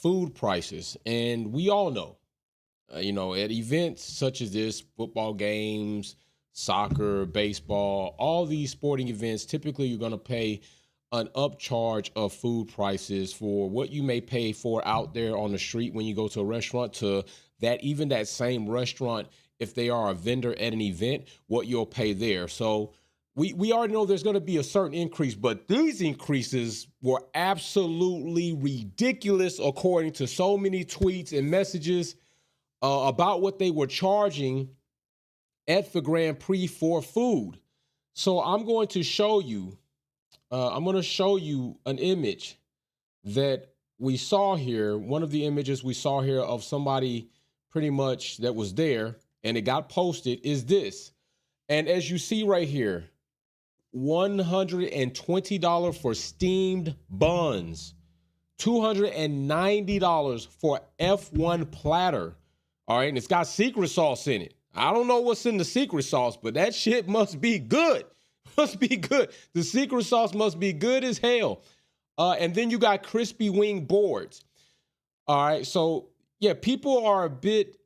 food prices. And we all know, at events such as this, football games, soccer, baseball, all these sporting events, typically you're going to pay an upcharge of food prices for what you may pay for out there on the street when you go to a restaurant, to that even that same restaurant, if they are a vendor at an event, what you'll pay there. So we already know there's going to be a certain increase, but these increases were absolutely ridiculous according to so many tweets and messages about what they were charging at the Grand Prix for food. So I'm going to show you an image that we saw here. One of the images we saw here of somebody pretty much that was there and it got posted is this. And as you see right here, $120 for steamed buns, $290 for F1 platter. All right, and it's got secret sauce in it. I don't know what's in the secret sauce, but that shit must be good. Must be good. The secret sauce must be good as hell. And then you got crispy wing boards. All right, so yeah, people are a bit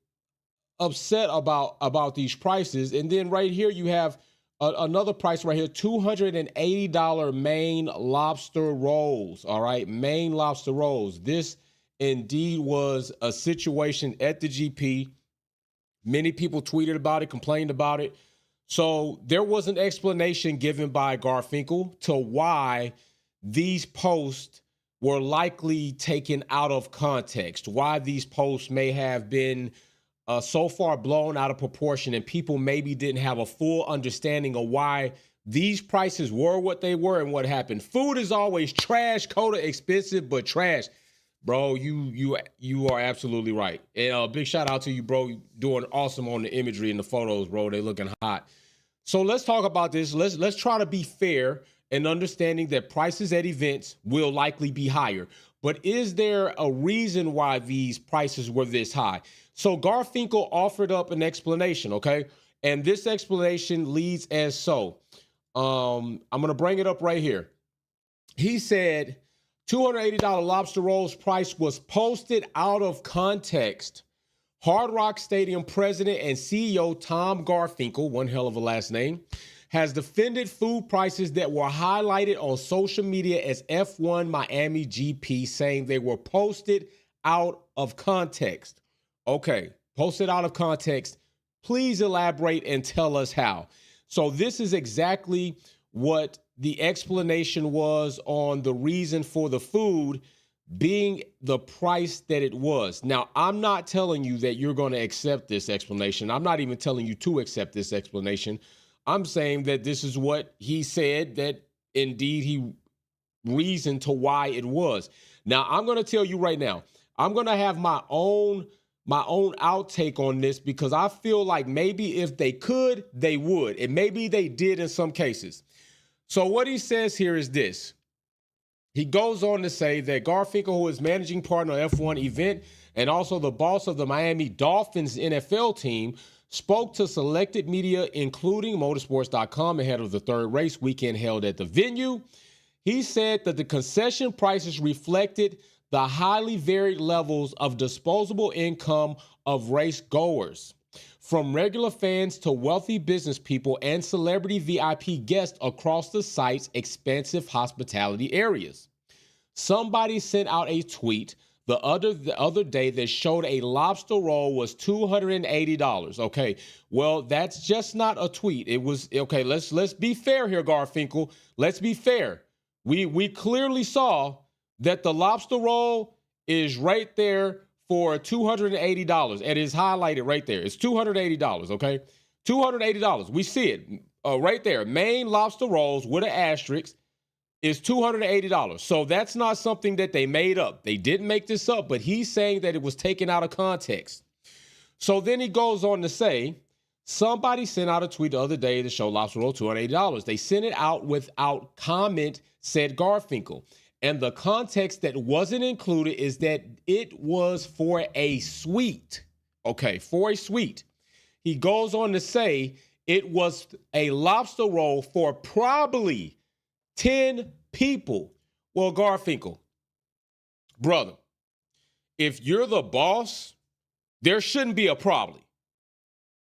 upset about these prices. And then right here you have another price right here, $280 Maine lobster rolls. All right, Maine lobster rolls. This indeed was a situation at the GP. Many people tweeted about it, complained about it. So there was an explanation given by Garfinkel to why these posts were likely taken out of context, why these posts may have been so far blown out of proportion, and people maybe didn't have a full understanding of why these prices were what they were and what happened. Food is always trash, coda expensive, but trash. Bro, you are absolutely right. And a big shout out to you, bro. You doing awesome on the imagery and the photos, bro. They looking hot. So let's talk about this. Let's try to be fair and understanding that prices at events will likely be higher. But is there a reason why these prices were this high? So Garfinkel offered up an explanation, okay? And this explanation leads as so. I'm going to bring it up right here. He said $280 lobster rolls price was posted out of context. Hard Rock Stadium president and CEO Tom Garfinkel, one hell of a last name, has defended food prices that were highlighted on social media as F1 Miami GP, saying they were posted out of context. Okay, posted out of context. Please elaborate and tell us how. So this is exactly what the explanation was on the reason for the food being the price that it was. Now, I'm not telling you that you're going to accept this explanation. I'm not even telling you to accept this explanation. I'm saying that this is what he said, that indeed he reasoned to why it was. Now, I'm going to tell you right now, I'm going to have my own outtake on this, because I feel like maybe if they could, they would. And maybe they did in some cases. So what he says here is this. He goes on to say that Garfinkel, who is managing partner of F1 event and also the boss of the Miami Dolphins NFL team, spoke to selected media, including motorsports.com, ahead of the third race weekend held at the venue. He said that the concession prices reflected the highly varied levels of disposable income of race goers, from regular fans to wealthy business people and celebrity VIP guests across the site's expansive hospitality areas. Somebody sent out a tweet the other day that showed a lobster roll was $280. Okay, well, that's just not a tweet. It was, okay, let's be fair here, Garfinkel. Let's be fair. We clearly saw that the lobster roll is right there for $280. It is highlighted right there. It's $280, okay? $280. We see it right there. Maine lobster rolls with an asterisk is $280. So that's not something that they made up. They didn't make this up, but he's saying that it was taken out of context. So then he goes on to say, somebody sent out a tweet the other day to show lobster roll $280. They sent it out without comment, said Garfinkel. And the context that wasn't included is that it was for a suite. Okay, for a suite. He goes on to say it was a lobster roll for probably 10 people. Well, Garfinkel, brother, if you're the boss, there shouldn't be a problem.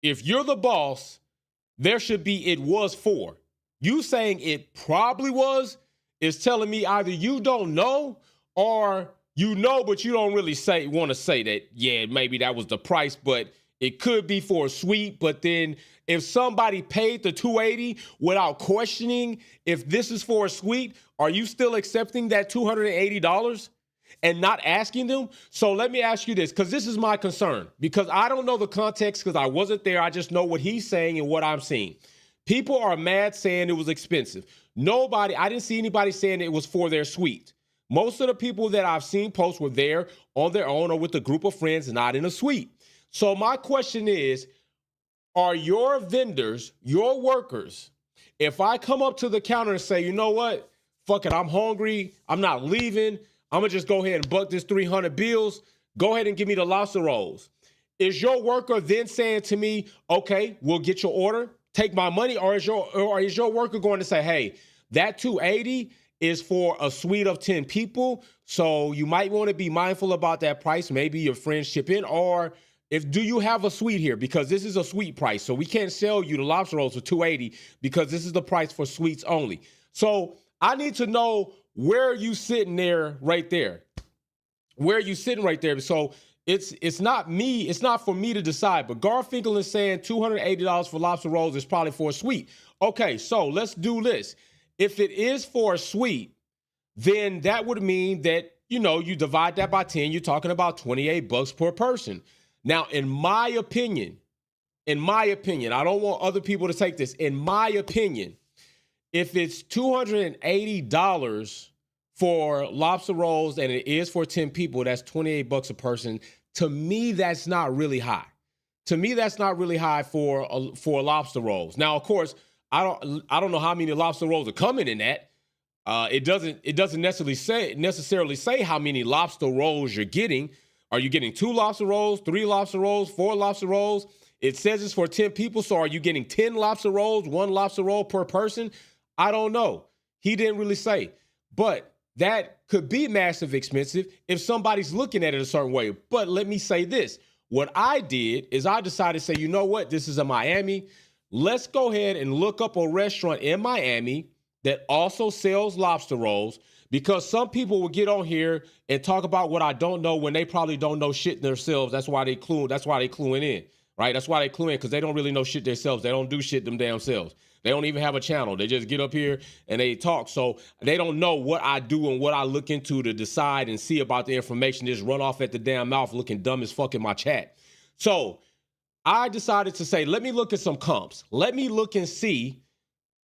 If you're the boss, there should be it was for. You saying it probably was is telling me either you don't know or you know, but you don't really want to say that, yeah, maybe that was the price, but it could be for a suite. But then if somebody paid the $280 without questioning if this is for a suite, are you still accepting that $280 and not asking them? So let me ask you this, because this is my concern, because I don't know the context because I wasn't there. I just know what he's saying and what I'm seeing. People are mad saying it was expensive. I didn't see anybody saying it was for their suite. Most of the people that I've seen post were there on their own or with a group of friends, not in a suite. So my question is, are your vendors, your workers, if I come up to the counter and say, you know what, fuck it, I'm hungry, I'm not leaving, I'm going to just go ahead and buck this 300 bills, go ahead and give me the lobster rolls. Is your worker then saying to me, okay, we'll get your order, take my money, or is your worker going to say, hey, that 280 is for a suite of 10 people, so you might want to be mindful about that price. Maybe your friends chip in, or do you have a suite here? Because this is a suite price, so we can't sell you the lobster rolls for 280 because this is the price for suites only. So I need to know, where are you sitting there right there? Where are you sitting right there? So it's not me. It's not for me to decide. But Garfinkel is saying $280 for lobster rolls is probably for a suite. Okay, so let's do this. If it is for a suite, then that would mean that, you divide that by 10, you're talking about $28 per person. Now, in my opinion, I don't want other people to take this. In my opinion, if it's $280 for lobster rolls and it is for 10 people, that's $28 a person. To me, that's not really high. To me, that's not really high for lobster rolls. Now, of course, I don't know how many lobster rolls are coming in that. It doesn't necessarily say how many lobster rolls you're getting. Are you getting 2 lobster rolls, 3 lobster rolls, 4 lobster rolls? It says it's for 10 people, so are you getting 10 lobster rolls, 1 lobster roll per person? I don't know. He didn't really say. But that could be massive expensive if somebody's looking at it a certain way. But let me say this. What I did is I decided to say, you know what? This is in Miami. Let's go ahead and look up a restaurant in Miami that also sells lobster rolls, because some people will get on here and talk about what I don't know when they probably don't know shit themselves. That's why they cluing in, right? That's why they clue in, because they don't really know shit themselves. They don't do shit them damn selves. They don't even have a channel. They just get up here and they talk. So they don't know what I do and what I look into to decide and see about the information. Just run off at the damn mouth looking dumb as fuck in my chat. So I decided to say, let me look at some comps. Let me look and see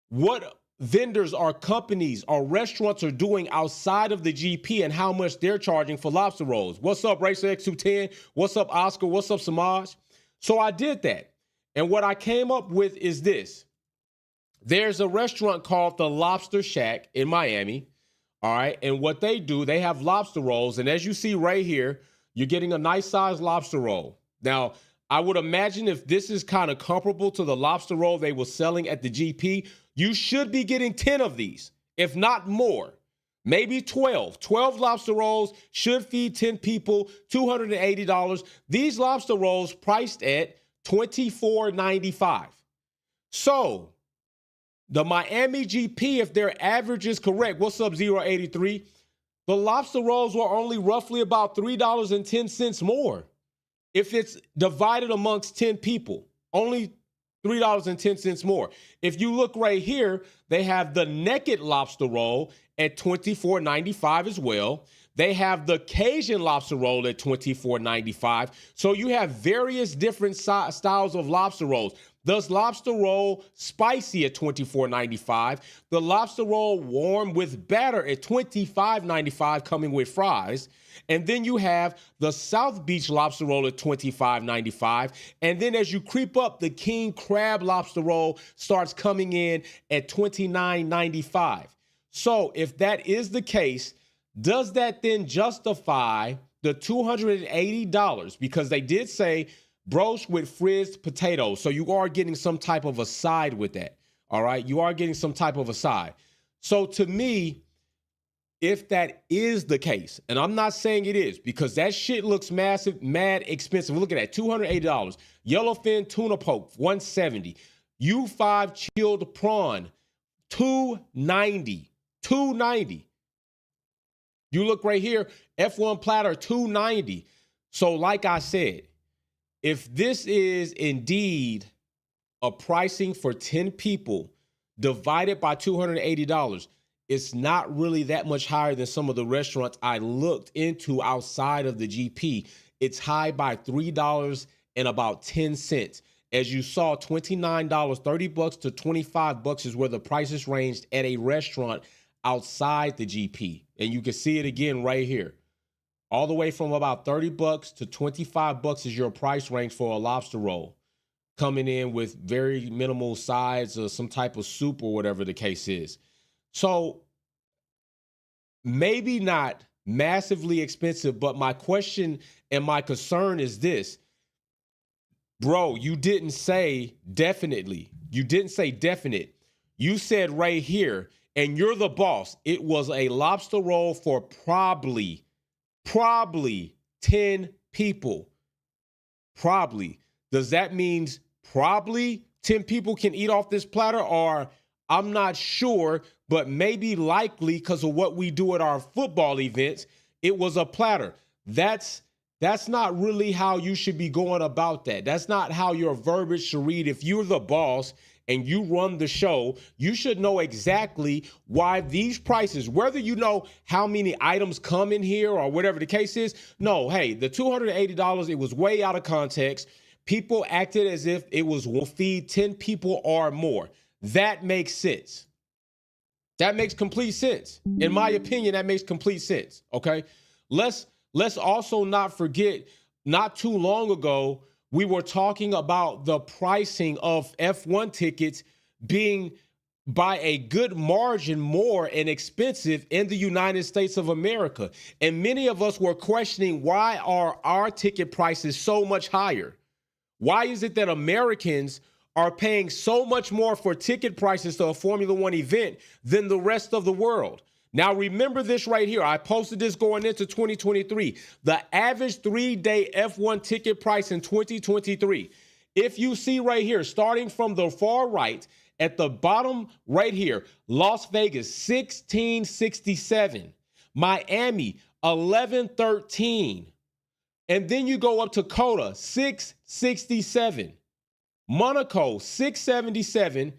what vendors or companies or restaurants are doing outside of the GP and how much they're charging for lobster rolls. What's up, Racer X210? What's up, Oscar? What's up, Samaj? So I did that. And what I came up with is this. There's a restaurant called the Lobster Shack in Miami. All right. And what they do, they have lobster rolls. And as you see right here, you're getting a nice sized lobster roll. Now, I would imagine if this is kind of comparable to the lobster roll they were selling at the GP, you should be getting 10 of these, if not more, maybe 12. 12 lobster rolls should feed 10 people, $280. These lobster rolls priced at $24.95. So the Miami GP, if their average is correct, what's up, 083? The lobster rolls were only roughly about $3.10 more. If it's divided amongst 10 people, only $3.10 more. If you look right here, they have the naked lobster roll at $24.95 as well. They have the Cajun lobster roll at $24.95. So you have various different styles of lobster rolls. The lobster roll spicy at $24.95. The lobster roll warm with batter at $25.95, coming with fries. And then you have the South Beach lobster roll at $25.95. And then as you creep up, the King Crab lobster roll starts coming in at $29.95. So if that is the case, does that then justify the $280? Because they did say broach with frizzed potatoes. So you are getting some type of a side with that. All right. You are getting some type of a side. So to me, if that is the case, and I'm not saying it is because that shit looks massive, mad expensive. Look at that, $280. Yellowfin tuna poke, $170. U5 chilled prawn, $290. $290. You look right here, F1 platter, $290. So like I said, if this is indeed a pricing for 10 people divided by $280, it's not really that much higher than some of the restaurants I looked into outside of the GP. It's high by $3 and about 10 cents. As you saw, $29, $30 to $25 is where the prices ranged at a restaurant outside the GP. And you can see it again right here. All the way from about $30 to $25 is your price range for a lobster roll, coming in with very minimal sides or some type of soup or whatever the case is. So maybe not massively expensive, but my question and my concern is this. Bro, you didn't say definitely. You didn't say definite. You said right here, and you're the boss, it was a lobster roll for probably 10 people. Probably. Does that mean probably 10 people can eat off this platter? Or I'm not sure, but maybe likely because of what we do at our football events, it was a platter. That's not really how you should be going about that. That's not how your verbiage should read. If you're the boss and you run the show, you should know exactly why these prices, whether you know how many items come in here or whatever the case is. No, hey, the $280, it was way out of context. People acted as if it was will feed 10 people or more. That makes sense. That makes complete sense. In my opinion, that makes complete sense, okay? Let's also not forget, not too long ago, we were talking about the pricing of F1 tickets being by a good margin more inexpensive in the United States of America. And many of us were questioning, why are our ticket prices so much higher? Why is it that Americans are paying so much more for ticket prices to a Formula One event than the rest of the world? Now, remember this right here. I posted this going into 2023. The average 3-day F1 ticket price in 2023. If you see right here, starting from the far right, at the bottom right here, Las Vegas, $16.67. Miami, $11.13. And then you go up to Coda, $6.67. Monaco, $6.77.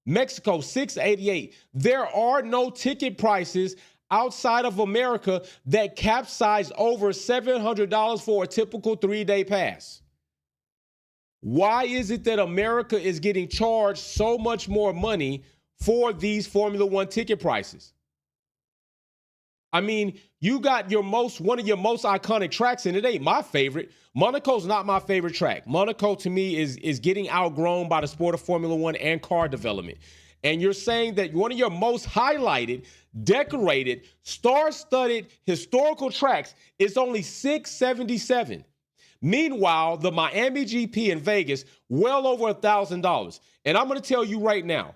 Mexico, $6.88. There are no ticket prices outside of America that capsize over $700 for a typical 3-day pass. Why is it that America is getting charged so much more money for these Formula One ticket prices? I mean, you got one of your most iconic tracks, and it ain't my favorite. Monaco's not my favorite track. Monaco, to me, is getting outgrown by the sport of Formula One and car development. And you're saying that one of your most highlighted, decorated, star-studded historical tracks is only $677. Meanwhile, the Miami GP in Vegas, well over $1,000. And I'm going to tell you right now,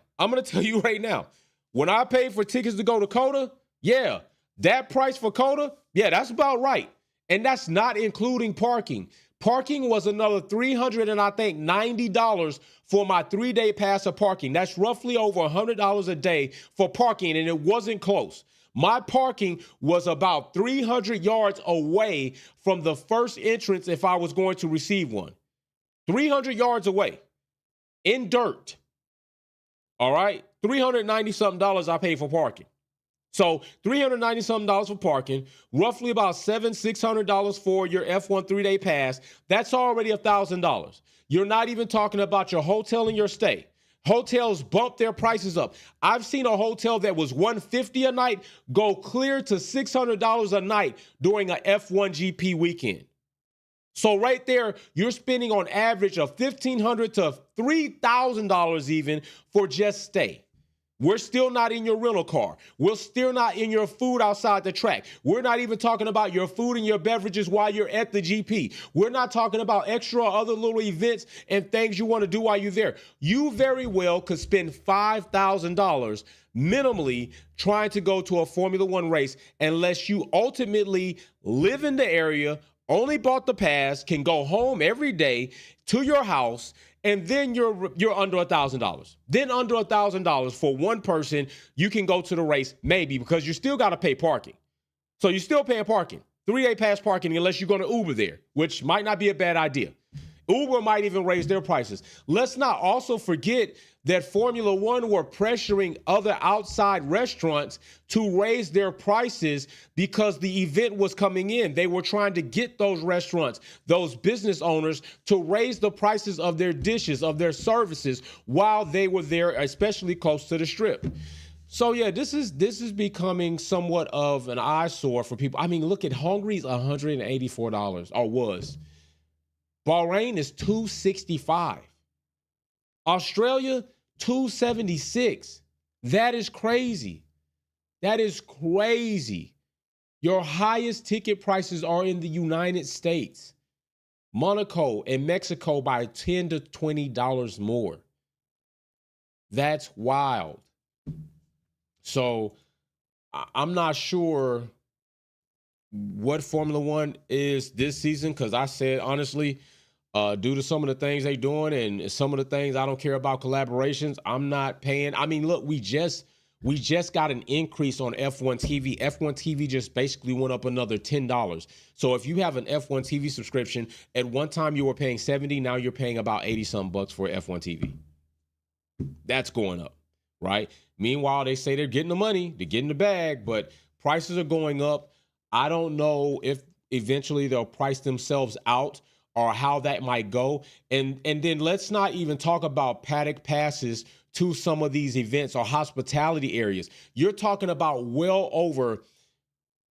when I paid for tickets to go to Coda, yeah, that price for Coda, yeah, that's about right. And that's not including parking. Parking was another $390 for my 3-day pass of parking. That's roughly over $100 a day for parking, and it wasn't close. My parking was about 300 yards away from the first entrance if I was going to receive one. 300 yards away in dirt. All right? $390-something I paid for parking. So $390-something for parking, roughly about $600 for your F1 3-day pass. That's already $1,000. You're not even talking about your hotel and your stay. Hotels bump their prices up. I've seen a hotel that was $150 a night go clear to $600 a night during a F1 GP weekend. So right there, you're spending on average of $1,500 to $3,000 even for just stay. We're still not in your rental car. We're still not in your food outside the track. We're not even talking about your food and your beverages while you're at the GP. We're not talking about extra other little events and things you want to do while you're there. You very well could spend $5,000 minimally trying to go to a Formula One race unless you ultimately live in the area, only bought the pass, can go home every day to your house, and then you're under $1,000. Then under $1,000 for one person, you can go to the race maybe because you still got to pay parking. So you're still paying parking, 3-day pass parking unless you're going to Uber there, which might not be a bad idea. Uber might even raise their prices. Let's not also forget that Formula One were pressuring other outside restaurants to raise their prices because the event was coming in. They were trying to get those restaurants, those business owners, to raise the prices of their dishes, of their services while they were there, especially close to the Strip. So yeah, this is becoming somewhat of an eyesore for people. I mean, look at Hungary's $184 or was. Bahrain is $265. Australia, $276. That is crazy. That is crazy. Your highest ticket prices are in the United States, Monaco, and Mexico by $10 to $20 more. That's wild. So I'm not sure what Formula One is this season because I said, honestly, due to some of the things they're doing and some of the things I don't care about collaborations, I'm not paying. I mean, look, we just got an increase on F1 TV. F1 TV just basically went up another $10. So if you have an F1 TV subscription, at one time you were paying $70, now you're paying about 80-something bucks for F1 TV. That's going up, right? Meanwhile, they say they're getting the money, they're getting the bag, but prices are going up. I don't know if eventually they'll price themselves out or how that might go. And then let's not even talk about paddock passes to some of these events or hospitality areas. You're talking about well over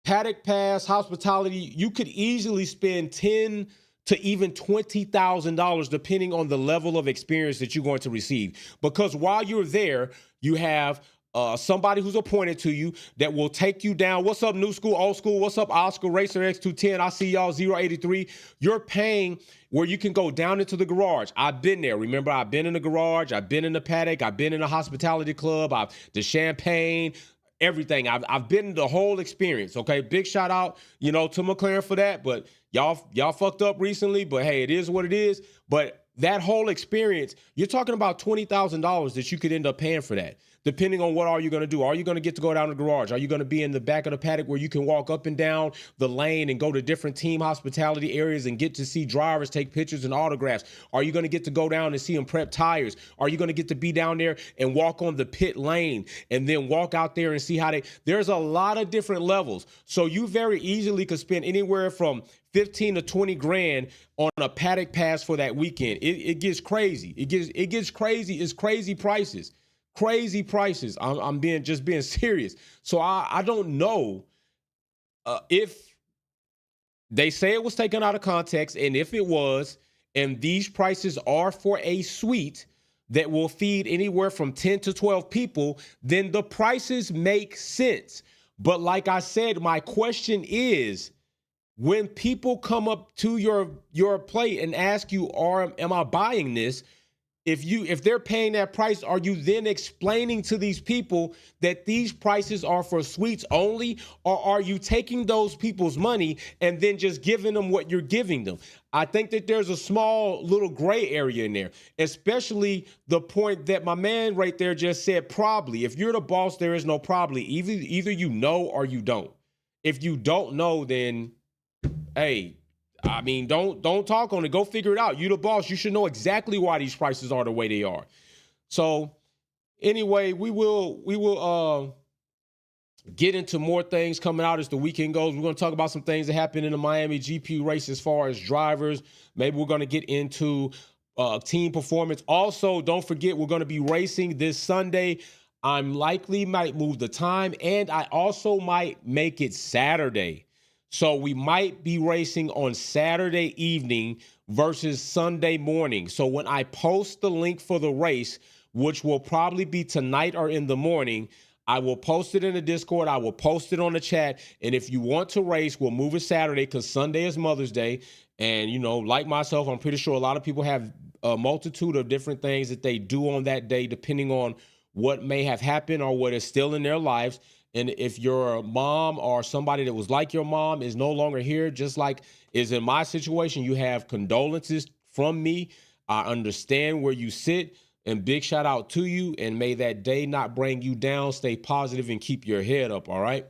paddock pass, hospitality. You could easily spend $10,000 to even $20,000 depending on the level of experience that you're going to receive. Because while you're there, you have somebody who's appointed to you that will take you down. What's up, new school, old school? What's up, Oscar Racer X210? I see y'all, 083. You're paying where you can go down into the garage. I've been there. Remember, I've been in the garage. I've been in the paddock. I've been in the hospitality club. The champagne, everything. I've been in the whole experience, okay? Big shout out, to McLaren for that. But y'all fucked up recently. But, hey, it is what it is. But that whole experience, you're talking about $20,000 that you could end up paying for that. Depending on what are you going to do. Are you going to get to go down the garage? Are you going to be in the back of the paddock where you can walk up and down the lane and go to different team hospitality areas and get to see drivers take pictures and autographs? Are you going to get to go down and see them prep tires? Are you going to get to be down there and walk on the pit lane and then walk out there and see how there's a lot of different levels. So you very easily could spend anywhere from 15 to 20 grand on a paddock pass for that weekend. It gets crazy. It gets crazy. It's crazy prices. Crazy prices. I'm being serious. So I don't know if they say it was taken out of context, and if it was, and these prices are for a suite that will feed anywhere from 10 to 12 people, then the prices make sense. But like I said, my question is, when people come up to your plate and ask you, am I buying this? If they're paying that price, are you then explaining to these people that these prices are for suites only, or are you taking those people's money and then just giving them what you're giving them? I think that there's a small little gray area in there, especially the point that my man right there just said, probably. If you're the boss, there is no probably. Either you know or you don't. If you don't know, then, hey, I mean, don't talk on it. Go figure it out. You the boss. You should know exactly why these prices are the way they are. So anyway, we will get into more things coming out as the weekend goes. We're going to talk about some things that happened in the Miami GP race as far as drivers. Maybe we're going to get into team performance. Also, don't forget, we're going to be racing this Sunday. I'm likely might move the time, and I also might make it Saturday. So we might be racing on Saturday evening versus Sunday morning. So when I post the link for the race, which will probably be tonight or in the morning. I will post it in the Discord. I will post it on the chat. And if you want to race, we'll move it Saturday because Sunday is Mother's Day. And, you know, like myself, I'm pretty sure a lot of people have a multitude of different things that they do on that day, depending on what may have happened or what is still in their lives. And if your mom or somebody that was like your mom is no longer here, just like is in my situation, you have condolences from me. I understand where you sit. And big shout out to you, and may that day not bring you down. Stay positive and keep your head up, all right?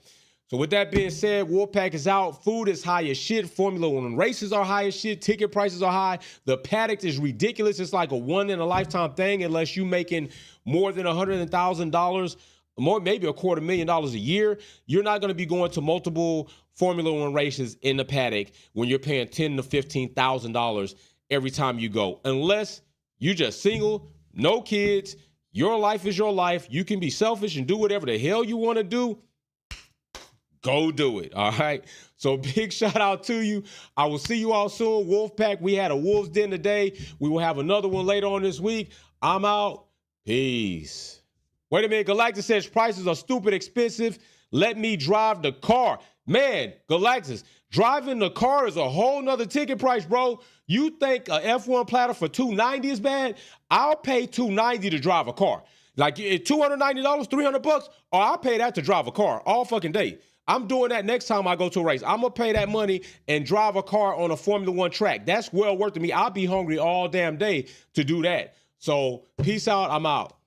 So with that being said, Wolfpack is out. Food is high as shit. Formula One races are high as shit. Ticket prices are high. The paddock is ridiculous. It's like a one-in-a-lifetime thing unless you making more than $100,000, more maybe $250,000 a year. You're not going to be going to multiple Formula One races in the paddock when you're paying $10,000 to $15,000 every time you go, unless you're just single, no kids, your life is your life. You can be selfish and do whatever the hell you want to do. Go do it, all right? So big shout out to you. I will see you all soon. Wolfpack, we had a Wolves Den today. We will have another one later on this week. I'm out. Peace. Wait a minute. Galactus says prices are stupid expensive. Let me drive the car. Man, Galactus, driving the car is a whole nother ticket price, bro. You think a F1 platter for $290 is bad? I'll pay $290 to drive a car. Like $290, $300, or I'll pay that to drive a car all fucking day. I'm doing that next time I go to a race. I'm going to pay that money and drive a car on a Formula One track. That's well worth to me. I'll be hungry all damn day to do that. So peace out. I'm out.